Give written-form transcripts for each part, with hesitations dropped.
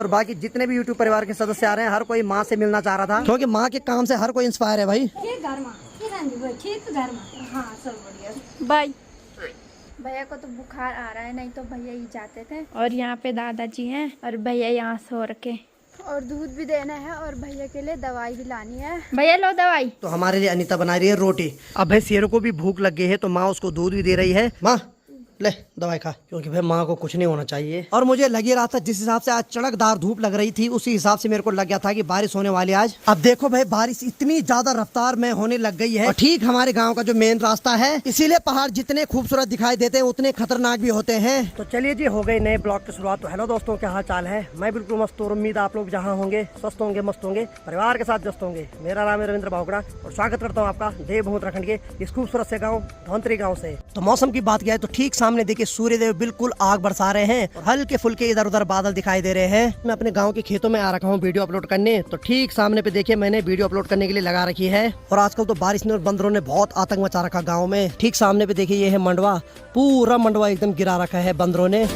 और बाकी जितने भी यूट्यूब परिवार के सदस्य आ रहे हैं, हर कोई माँ से मिलना चाह रहा था, क्योंकि माँ के काम से हर कोई इंस्पायर है भाई। बाय। भैया को तो बुखार आ रहा है, नहीं तो भैया ही जाते थे। और यहाँ पे दादाजी हैं और भैया यहाँ सो रखे। और दूध भी देना है और भैया के लिए दवाई भी लानी है। भैया लो दवाई। तो हमारे लिए अनीता बना रही है रोटी। अब भाई शेरों को भी भूख लग गई है, तो माँ उसको दूध भी दे रही है। माँ ले दवाई खा, क्योंकि भाई माँ को कुछ नहीं होना चाहिए। और मुझे लग ही रहा था, जिस हिसाब से आज चड़कदार धूप लग रही थी, उसी हिसाब से मेरे को लग गया था कि बारिश होने वाली आज। अब देखो भाई, बारिश इतनी ज्यादा रफ्तार में होने लग गई है, और ठीक हमारे गांव का जो मेन रास्ता है, इसीलिए पहाड़ जितने खूबसूरत दिखाई देते हैं उतने खतरनाक भी होते हैं। तो चलिए जी, हो गई नए ब्लॉग की शुरुआत। तो हेलो दोस्तों, क्या हाल चाल है? मैं बिल्कुल मस्त हूँ। उम्मीद आप लोग जहाँ होंगे स्वस्थ होंगे, मस्त होंगे, परिवार के साथ व्यस्त होंगे। मेरा नाम है रविंद्र बाहुगड़ा और स्वागत करता हूँ आपका देवभूमि उत्तराखंड के इस खूबसूरत से गाँव धौंतरी गाँव से। तो मौसम की बात किया है तो ठीक सामने देखिए सूर्य बिल्कुल आग बरसा रहे हैं और हल्के फुल्के इधर उधर बादल दिखाई दे रहे हैं। मैं अपने गांव के खेतों में आ रखा हूँ वीडियो अपलोड करने। तो ठीक सामने पे देखिए मैंने वीडियो अपलोड करने के लिए लगा रखी है। और आजकल तो बारिश ने और बंदरों ने बहुत आतंक मचा रखा गांव में। ठीक सामने पे देखिए ये है मंडवा, पूरा मंडवा एकदम गिरा रखा है बंदरों ने।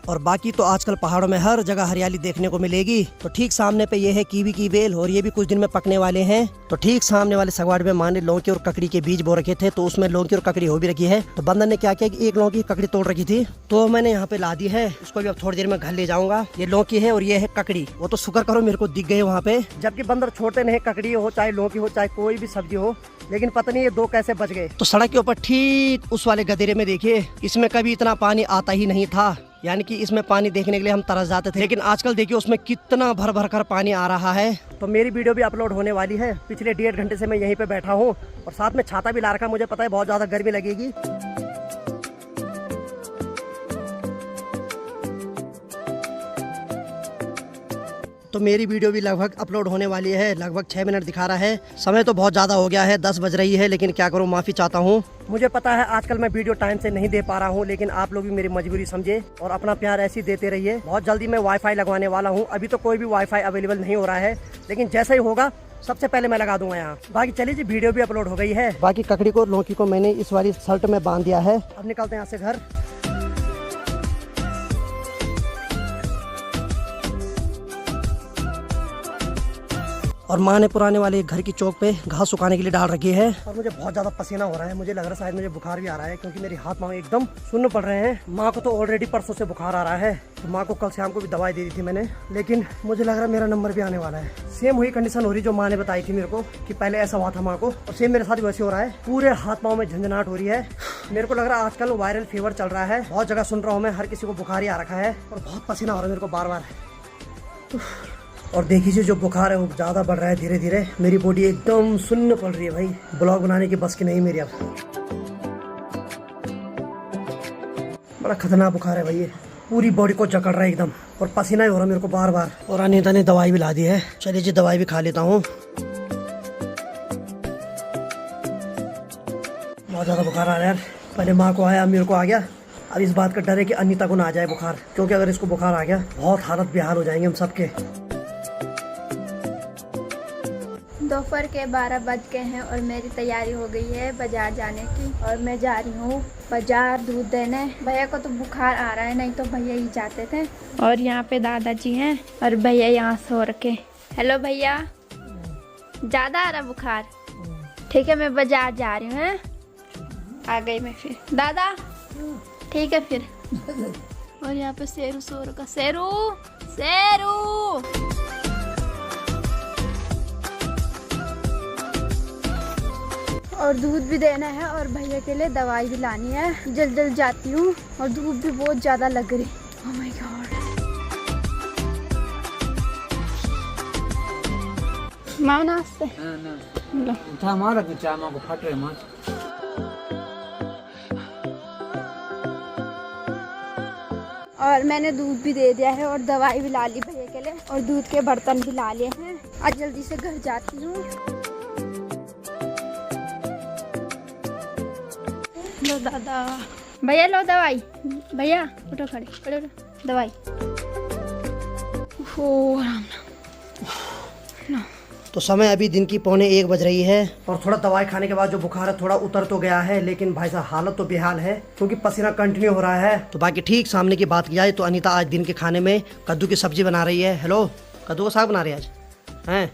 और बाकी तो आजकल पहाड़ों में हर जगह हरियाली देखने को मिलेगी। तो ठीक सामने पे ये है कीवी की बेल, और ये भी कुछ दिन में पकने वाले हैं। तो ठीक सामने वाले सगवाड़ में माँ ने लौकी और ककड़ी के बीज बो रखे थे, तो उसमें लौकी और ककड़ी हो भी रखी है। तो बंदर ने क्या किया कि एक लौकी की ककड़ी तोड़ रखी थी, तो मैंने यहाँ पे ला दी है। उसको भी अब थोड़ी देर में घर ले जाऊंगा। ये लौकी है और ये है ककड़ी। वो तो शुक्र करो मेरे को दिख गए वहाँ पे, जबकि बंदर छोड़ते नहीं, ककड़ी हो चाहे लौकी हो चाहे कोई भी सब्जी हो। लेकिन पता नहीं ये दो कैसे बच गए। तो सड़क के ऊपर ठीक उस वाले गदेरे में देखिए, इसमें कभी इतना पानी आता ही नहीं था, यानी कि इसमें पानी देखने के लिए हम तरस जाते थे। लेकिन आजकल देखिए उसमें कितना भर भर कर पानी आ रहा है। तो मेरी वीडियो भी अपलोड होने वाली है। पिछले 1.5 घंटे से मैं यहीं पे बैठा हूँ और साथ में छाता भी ला रखा। मुझे पता है बहुत ज्यादा गर्मी लगेगी। तो मेरी वीडियो भी लगभग अपलोड होने वाली है। लगभग 6 मिनट दिखा रहा है। समय तो बहुत ज़्यादा हो गया है, 10 बज रही है, लेकिन क्या करूँ, माफ़ी चाहता हूँ। मुझे पता है आजकल मैं वीडियो टाइम से नहीं दे पा रहा हूँ, लेकिन आप लोग भी मेरी मजबूरी समझे और अपना प्यार ऐसे ही देते रहिए। बहुत जल्दी मैं वाईफाई लगवाने वाला हूँ। अभी तो कोई भी वाईफाई अवेलेबल नहीं हो रहा है, लेकिन जैसा ही होगा सबसे पहले मैं लगा दूंगा यहाँ। बाकी चलिए जी, वीडियो भी अपलोड हो गई है। बाकी ककड़ी को लौकी को मैंने इस वाली शर्ट में बांध दिया है। अब निकलते हैं यहाँ से घर। और माँ ने पुराने वाले घर की चौक पे घास सुखाने के लिए डाल रखी है। और मुझे बहुत ज्यादा पसीना हो रहा है। मुझे लग रहा है शायद मुझे बुखार भी आ रहा है, क्योंकि मेरे हाथ पाँव एकदम सुन्न पड़ रहे हैं। माँ को तो ऑलरेडी परसों से बुखार आ रहा है। तो माँ को कल शाम को भी दवाई दे दी थी मैंने, लेकिन मुझे लग रहा है मेरा नंबर भी आने वाला है। सेम वही कंडीशन हो रही जो माँ ने बताई थी मेरे को कि पहले ऐसा हुआ था माँ को, और सेम मेरे साथ वैसे हो रहा है। पूरे हाथ पाँव में झंझनाहट हो रही है। मेरे को लग रहा है आजकल वायरल फीवर चल रहा है। बहुत जगह सुन रहा हूँ मैं, हर किसी को बुखार ही आ रखा है और बहुत पसीना हो रहा है मेरे को बार बार। और देखिए जो बुखार है वो ज़्यादा बढ़ रहा है धीरे धीरे। मेरी बॉडी एकदम सुन्न पड़ रही है भाई। ब्लॉग बनाने की बस की नहीं मेरी अब। बड़ा खतरनाक बुखार है भाई ये, पूरी बॉडी को जकड़ रहा है एकदम, और पसीना ही हो रहा है मेरे को बार बार। और अनीता ने दवाई भी ला दी है। चलिए जी, दवाई भी खा लेता हूँ। बहुत ज़्यादा बुखार आ रहा है यार। पहले माँ को आया, मेरे को आ गया। अब इस बात का डर है कि अनीता को ना आ जाए बुखार, क्योंकि अगर इसको बुखार आ गया बहुत हालत बेहाल हो जाएंगे हम सबके। दोपहर के 12 बज गए हैं और मेरी तैयारी हो गई है बाजार जाने की। और मैं जा रही हूँ बाजार दूध देने। भैया को तो बुखार आ रहा है, नहीं तो भैया ही जाते थे। और यहाँ पे दादाजी हैं और भैया यहाँ सो रखे। हेलो भैया, ज़्यादा आ रहा बुखार? ठीक है, मैं बाजार जा रही हूँ। आ गई मैं फिर। दादा ठीक है फिर। और यहाँ पे शेरू सो रखा। शेरू शेरू और दूध भी देना है और भैया के लिए दवाई भी लानी है। जल्द जल्द जाती हूँ और धूप भी बहुत ज्यादा लग रही। Oh my God. माँ नाश्ते लो। उठा मार के चामा को फट रहे मां। और मैंने दूध भी दे दिया है और दवाई भी ला ली भैया के लिए, और दूध के बर्तन भी ला लिए हैं। आज जल्दी से घर जाती हूँ। लो दादा, भैया लो दवाई। भैया उठो, खड़े उठो, दवाई। आराम लो। तो समय अभी दिन की 12:45 बज रही है और थोड़ा दवाई खाने के बाद जो बुखार है थोड़ा उतर तो गया है, लेकिन भाई साहब हालत तो बेहाल है क्योंकि पसीना कंटिन्यू हो रहा है। तो बाकी ठीक सामने की बात की जाए तो अनीता आज दिन के खाने में कद्दू की सब्जी बना रही है। हेलो, कद्दू का साग बना रही है आज हैं?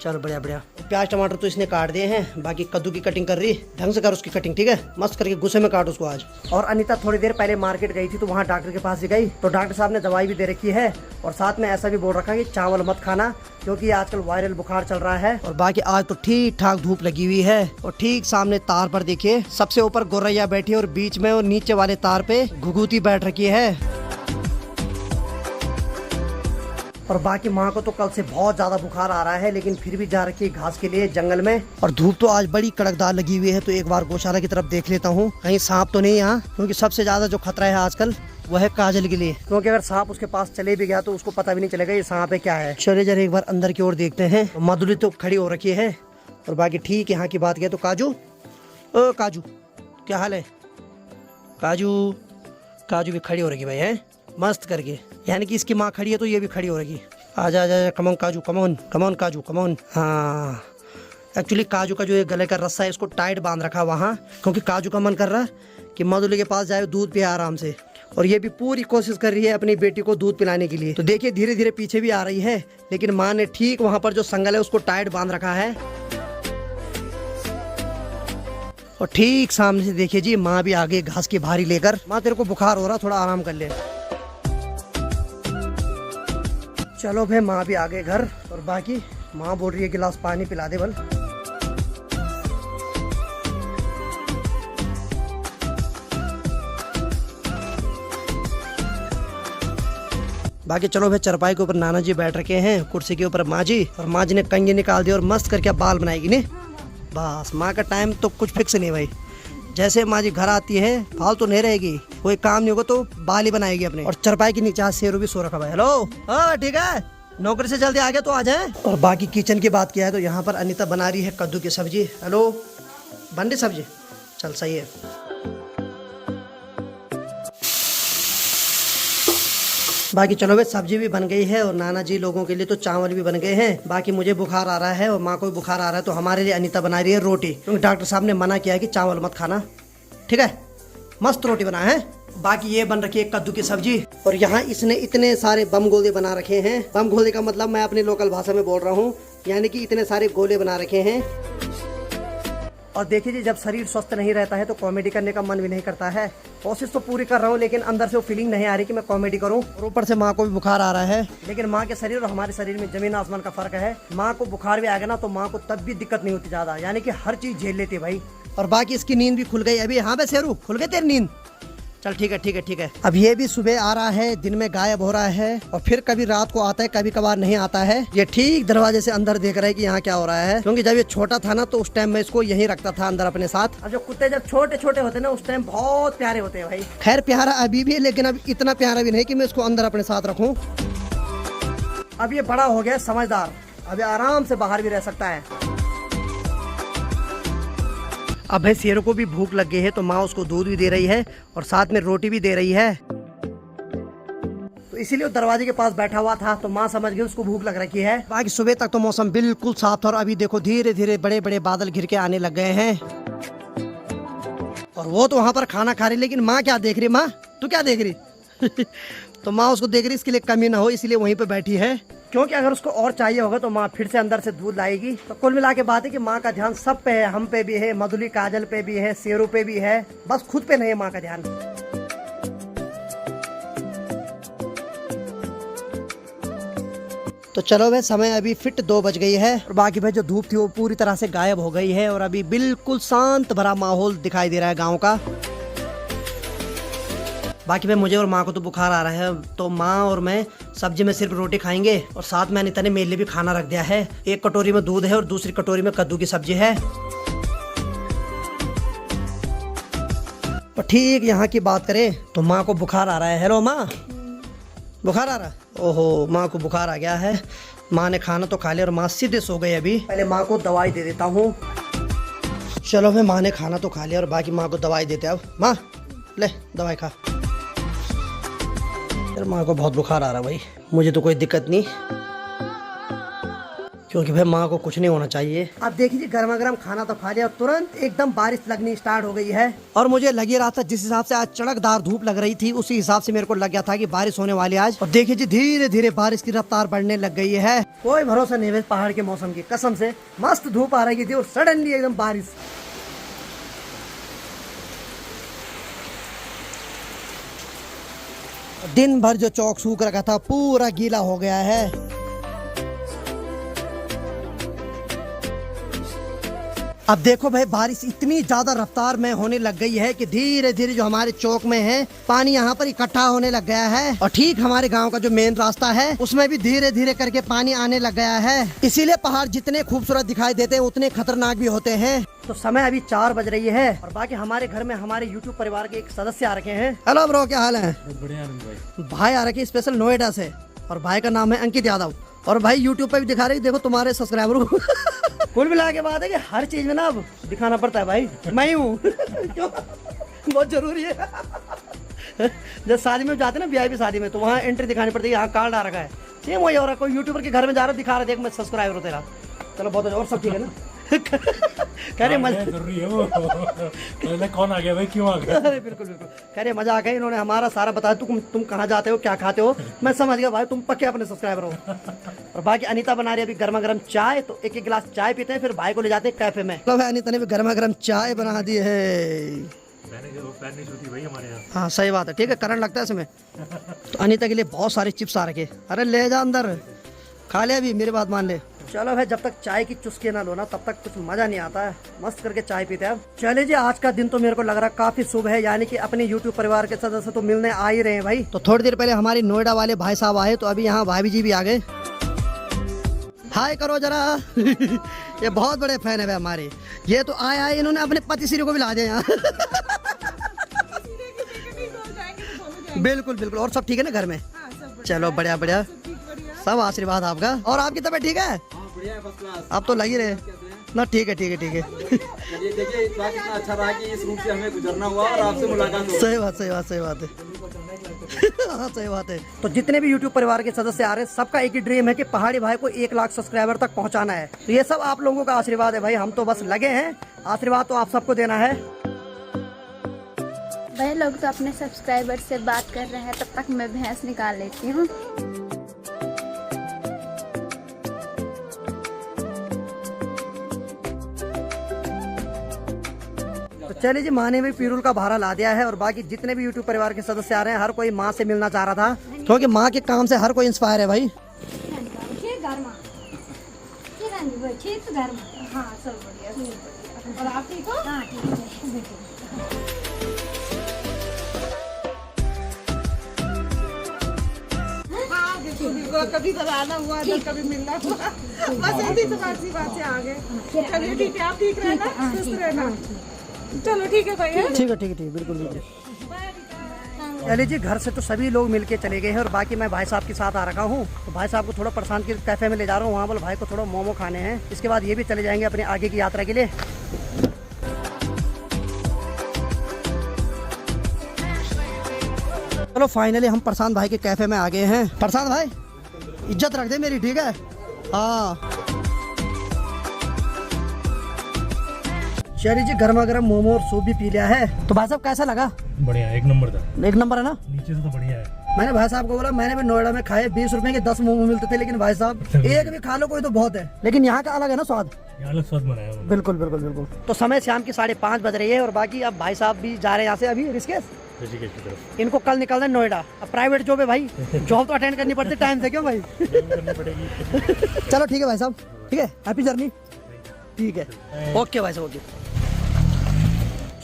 चलो बढ़िया बढ़िया। प्याज टमाटर तो इसने काट दिए हैं, बाकी कद्दू की कटिंग कर रही। ढंग से कर उसकी कटिंग, ठीक है? मस्त करके गुस्से में काट उसको आज। और अनीता थोड़ी देर पहले मार्केट गई थी तो वहाँ डॉक्टर के पास भी गई, तो डॉक्टर साहब ने दवाई भी दे रखी है और साथ में ऐसा भी बोल रखा है कि चावल मत खाना क्योंकि आजकल वायरल बुखार चल रहा है। और बाकी आज तो ठीक ठाक धूप लगी हुई है और ठीक सामने तार पर देखिए सबसे ऊपर गौरैया बैठी है और बीच में और नीचे वाले तार पे घुघुती बैठ रखी है। और बाकी माँ को तो कल से बहुत ज्यादा बुखार आ रहा है, लेकिन फिर भी जा रखी है घास के लिए जंगल में। और धूप तो आज बड़ी कड़कदार लगी हुई है, तो एक बार गौशाला की तरफ देख लेता हूँ कहीं सांप तो नहीं यहाँ, क्योंकि सबसे ज्यादा जो खतरा है आजकल वह है काजल के लिए, क्योंकि अगर सांप उसके पास चले भी गया तो उसको पता भी नहीं चलेगा ये सांप है क्या है। चलिए जरा एक बार अंदर की ओर देखते हैं। मधुली तो खड़ी हो रखी है और बाकी ठीक यहाँ की बात किया तो काजू, ओ काजू क्या हाल है? काजू काजू भी खड़ी हो रखी भाई है मस्त करके, यानी कि इसकी माँ खड़ी है तो ये भी खड़ी हो रही। आजा आजा कमोन काजू, कमोन कमोन काजू कमोन। हाँ एक्चुअली काजू का जो ये गले का रस्सा है इसको टाइट बांध रखा वहाँ, क्योंकि काजू का मन कर रहा है कि मधुली के पास जाए दूध पिए आराम से, और ये भी पूरी कोशिश कर रही है अपनी बेटी को दूध पिलाने के लिए। तो देखिए धीरे धीरे पीछे भी आ रही है, लेकिन माँ ने ठीक वहाँ पर जो संगल है उसको टाइट बांध रखा है। और ठीक सामने से देखिए जी माँ भी आगे घास की भारी लेकर। माँ तेरे को बुखार हो रहा, थोड़ा आराम कर ले। चलो भाई माँ भी आ गए घर और बाकी माँ बोल रही है गिलास पानी पिला दे बल। बाकी चलो भाई चरपाई के ऊपर नाना जी बैठ रखे हैं, कुर्सी के ऊपर माँ जी, और माँ जी ने कंघी निकाल दी और मस्त करके बाल बनाएगी नहीं। बस माँ का टाइम तो कुछ फिक्स नहीं भाई, जैसे माँ जी घर आती है फालतू तो नहीं रहेगी, कोई काम नहीं होगा तो बाल ही बनाएगी अपने। और चरपाई के नीचे आज शेरू भी सो रखा भाई। हेलो हाँ ठीक है, नौकरी से जल्दी आ गया तो आ जाए। और बाकी किचन की बात किया है तो यहाँ पर अनीता बना रही है कद्दू की सब्जी। हेलो बन रही सब्जी, चल सही है। बाकी चलो भाई सब्जी भी बन गई है और नाना जी लोगों के लिए तो चावल भी बन गए हैं। बाकी मुझे बुखार आ रहा है और माँ को भी बुखार आ रहा है, तो हमारे लिए अनीता बना रही है रोटी, क्योंकि डॉक्टर साहब ने मना किया है कि चावल मत खाना, ठीक है? मस्त रोटी बना है। बाकी ये बन रखी है कद्दू की सब्जी और यहाँ इसने इतने सारे बम गोले बना रखे हैं। बम गोले का मतलब मैं अपनी लोकल भाषा में बोल रहा हूँ, यानी कि इतने सारे गोले बना रखे हैं। और देखिए जी जब शरीर स्वस्थ नहीं रहता है तो कॉमेडी करने का मन भी नहीं करता है। कोशिश तो पूरी कर रहा हूँ लेकिन अंदर से वो फीलिंग नहीं आ रही कि मैं कॉमेडी करूँ। और ऊपर से माँ को भी बुखार आ रहा है, लेकिन माँ के शरीर और हमारे शरीर में जमीन आसमान का फर्क है। माँ को बुखार भी आ गया ना तो माँ को तब भी दिक्कत नहीं होती ज्यादा, यानी कि हर चीज झेल लेती है भाई। और बाकी इसकी नींद भी खुल गई अभी। हाँ भाई शेरू खुल गई तेरी नींद? चल ठीक है ठीक है ठीक है। अब ये भी सुबह आ रहा है, दिन में गायब हो रहा है और फिर कभी रात को आता है, कभी कभार नहीं आता है। ये ठीक दरवाजे से अंदर देख रहा है कि यहाँ क्या हो रहा है, क्योंकि जब ये छोटा था ना तो उस टाइम मैं इसको यहीं रखता था अंदर अपने साथ। और जो कुत्ते जब छोटे छोटे होते हैं ना उस टाइम बहुत प्यारे होते हैं भाई। खैर प्यारा अभी भी है, लेकिन अब इतना प्यारा भी नहीं कि मैं इसको अंदर अपने साथ रखूँ। अब ये बड़ा हो गया समझदार, अब आराम से बाहर भी रह सकता है। अब भाई शेरों को भी भूख लग गई है तो माँ उसको दूध भी दे रही है और साथ में रोटी भी दे रही है, तो इसीलिए वो दरवाजे के पास बैठा हुआ था, तो माँ समझ गई उसको भूख लग रखी है। बाकी सुबह तक तो मौसम बिल्कुल साफ था और अभी देखो धीरे धीरे बड़े बड़े बादल घिर के आने लग गए हैं। और वो तो वहाँ पर खाना खा रही, लेकिन माँ क्या देख रही? माँ तू क्या देख रही? तो माँ उसको देख रही इसके लिए कमी ना हो, इसलिए वहीं पे बैठी है, क्योंकि अगर उसको और चाहिए होगा तो माँ फिर से अंदर से दूध लाएगी। तो कुल मिला के बात है कि माँ का ध्यान सब पे है, हम पे भी है, मधुली काजल पे भी है, शेरू पे भी है, बस खुद पे नहीं है माँ का ध्यान। तो चलो भाई समय अभी फिट 2 बज गई है और बाकी भाई जो धूप थी वो पूरी तरह से गायब हो गई है और अभी बिल्कुल शांत भरा माहौल दिखाई दे रहा है गाँव का। बाकी भाई मुझे और माँ को तो बुखार आ रहा है, तो माँ और मैं सब्जी में सिर्फ रोटी खाएंगे और साथ में अनीता ने मेरे लिए भी खाना रख दिया है। एक कटोरी में दूध है और दूसरी कटोरी में कद्दू की सब्जी है। और ठीक यहाँ की बात करें तो माँ को बुखार आ रहा है। हेलो माँ, बुखार आ रहा है? ओहो माँ को बुखार आ गया है। माँ ने खाना तो खा लिया और माँ सीधे सो गई अभी। पहले माँ को दवाई दे देता हूँ। चलो भाई माँ ने खाना तो खा लिया और बाकी माँ को दवाई देते। अब माँ ले दवाई खा। माँ को बहुत बुखार आ रहा भाई, मुझे तो कोई दिक्कत नहीं क्योंकि भाई माँ को कुछ नहीं होना चाहिए। अब देखिए गर्मा गर्म खाना तो खा लिया और तुरंत एकदम बारिश लगनी स्टार्ट हो गई है। और मुझे लग ही रहा था जिस हिसाब से आज चड़कदार धूप लग रही थी उसी हिसाब से मेरे को लग गया था कि बारिश होने वाली आज। और देखिए जी धीरे धीरे बारिश की रफ्तार बढ़ने लग गई है। कोई भरोसा नहीं है पहाड़ के मौसम की, कसम से मस्त धूप आ रही थी और सडनली एकदम बारिश। दिन भर जो चौक सूख रखा था पूरा गीला हो गया है। अब देखो भाई बारिश इतनी ज्यादा रफ्तार में होने लग गई है कि धीरे धीरे जो हमारे चौक में है पानी यहाँ पर इकट्ठा होने लग गया है। और ठीक हमारे गांव का जो मेन रास्ता है उसमें भी धीरे धीरे करके पानी आने लग गया है। इसीलिए पहाड़ जितने खूबसूरत दिखाई देते हैं उतने खतरनाक भी होते हैं। तो समय अभी 4 बज रही है और बाकी हमारे घर में हमारे यूट्यूब परिवार के एक सदस्य आ रखे हैं। हेलो ब्रो, क्या हाल है? बढ़िया भाई आ रखे स्पेशल नोएडा से और भाई का नाम है अंकित यादव। और भाई यूट्यूब पे भी दिखा रही, देखो तुम्हारे सब्सक्राइबर को। कुल मिला के बात है कि हर चीज में ना अब दिखाना पड़ता है भाई, मैं ही हूँ। बहुत जरूरी है। जब शादी में जाते हैं ना वीआईपी शादी में तो वहाँ एंट्री दिखानी पड़ती है, यहाँ कार्ड आ रखा है। सेम वही हो रहा है, कोई यूट्यूबर के घर में जा रहा है दिखा रहा है, देख मैं सब्सक्राइबर हो तेरा। चलो बहुत अच्छा, और सब ठीक है ना? कह रहे मजा जरूरी है वो। पहले कौन आ गया भाई, क्यों आ गया? अरे बिल्कुल बिल्कुल, कह रहे मजा आ गया। इन्होंने हमारा सारा बताया, तुम कहाँ जाते हो, क्या खाते हो। मैं समझ गया भाई तुम पक्के अपने सब्सक्राइबर हो। और बाकी अनीता बना रही है अभी गर्मा गर्म चाय, तो एक गिलास चाय पीते हैं फिर भाई को ले जाते हैं कैफे में। तो भाई अनीता ने भी गर्मा गर्म चाय बना दी है। हाँ सही बात है, ठीक है करंट लगता है इसमें। तो अनीता के लिए बहुत सारे चिप्स आ रखे, अरे ले जा अंदर खा ले, अभी मेरी बात मान ले। चलो भाई जब तक चाय की चुस्की ना लो ना तब तक कुछ मजा नहीं आता है, मस्त करके चाय पीते हैं। चले जी आज का दिन तो मेरे को लग रहा है काफी शुभ है, यानी कि अपने यूट्यूब परिवार के सदस्य तो मिलने आ ही रहे हैं भाई। तो थोड़ी देर पहले हमारे नोएडा वाले भाई साहब आए, तो अभी यहाँ भाभी जी भी आ गए। हाय करो जरा। ये बहुत बड़े फैन है भाई हमारे। ये तो आए इन्होंने अपने पति श्री को भी ला दिया यहाँ। बिल्कुल बिल्कुल, और सब ठीक है ना घर में? चलो बढ़िया बढ़िया, सब आशीर्वाद आपका। और आपकी तबीयत ठीक है? आप तो लग ही रहे ना। ठीक है ठीक है ठीक है। देखिए इतना कितना अच्छा रहा कि इस रूट से हमें गुजरना हुआ और आपसे मुलाकात हुई। सही बात सही बात सही बात है। हाँ सही बात है। तो जितने भी यूट्यूब परिवार के सदस्य आ रहे हैं सबका एक ही ड्रीम है कि पहाड़ी भाई को 1 लाख सब्सक्राइबर तक पहुंचाना है। तो ये सब आप लोगों का आशीर्वाद है भाई, हम तो बस लगे हैं, आशीर्वाद तो आप सबको देना है। वह लोग तो अपने सब्सक्राइबर से बात कर रहे हैं, तब तक मैं भैंस निकाल लेती हूँ। तो चलिए जी, माँ ने भी पीरुल का भाड़ा ला दिया है और बाकी जितने भी यूट्यूब परिवार के सदस्य आ रहे हैं हर कोई माँ से मिलना चाह रहा था, क्योंकि माँ के काम से हर कोई इंस्पायर है भाई। हाँ सब बढ़िया। और आप ठीक हो? हाँ ठीक है। कभी तो आना हुआ तो कभी मिलना हुआ, बस ऐसी तो बात से आ गए। चलिए ठीक है, आप ठीक रहना, सुस्त रहना। चलो ठीक है भाई। ठीक है ठीक है ठीक है, बिल्कुल बिल्कुल। चलिए जी, घर से तो सभी लोग मिलके चले गए हैं और बाकी मैं भाई साहब के साथ आ रखा हूँ। तो भाई साहब को थोड़ा परेशान के कैफे में ले जा रहा हूँ, वहाँ बोले भाई को थोड़ा मोमो खाने हैं। इसके बाद ये भी चले जाएंगे अपने आगे की यात्रा के लिए। चलो फाइनली हम प्रशांत भाई के कैफे में आ गए हैं। प्रशांत भाई इज्जत रख दे मेरी, ठीक है? हाँ चलिए जी, गर्मा गर्म मोमो और सूप भी पी लिया है। तो भाई साहब कैसा लगा? बढ़िया, एक नंबर था। एक नंबर है ना? नीचे से तो बढ़िया है। मैंने भाई साहब को बोला, मैंने भी नोएडा में खाए 20 रुपए के 10 मोमो मिलते थे, लेकिन भाई साहब एक भी खा लो कोई तो बहुत है, लेकिन यहाँ का अलग है ना स्वाद। यहाँ अलग स्वाद बनाया उन्होंने। बिल्कुल बिल्कुल बिल्कुल। तो समय शाम की 5:30 बज रही है और बाकी अब भाई साहब भी जा रहे हैं यहाँ से अभी ऋषिकेश की तरफ। इनको कल निकलना है नोएडा। अब प्राइवेट जॉब है भाई, जॉब तो अटेंड करनी पड़ती टाइम से, क्यों भाई? चलो ठीक है भाई साहब, ठीक है, हैप्पी जर्नी। ठीक है, ओके भाई साहब, ओके।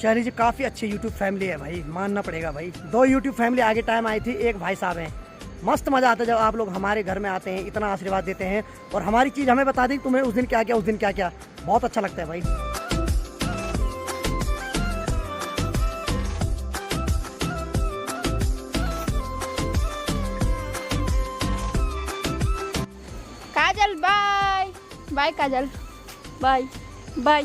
शहरी जी काफ़ी अच्छी यूट्यूब फैमिली है भाई, मानना पड़ेगा भाई। 2 यूट्यूब फैमिली आगे टाइम आई थी, एक भाई साहब हैं। मस्त मज़ा आता है जब आप लोग हमारे घर में आते हैं, इतना आशीर्वाद देते हैं और हमारी चीज़ हमें बता दी तुम्हें उस दिन क्या क्या, उस दिन क्या क्या। बहुत अच्छा लगता है भाई। काजल बाय बाय, काजल बाय बाय।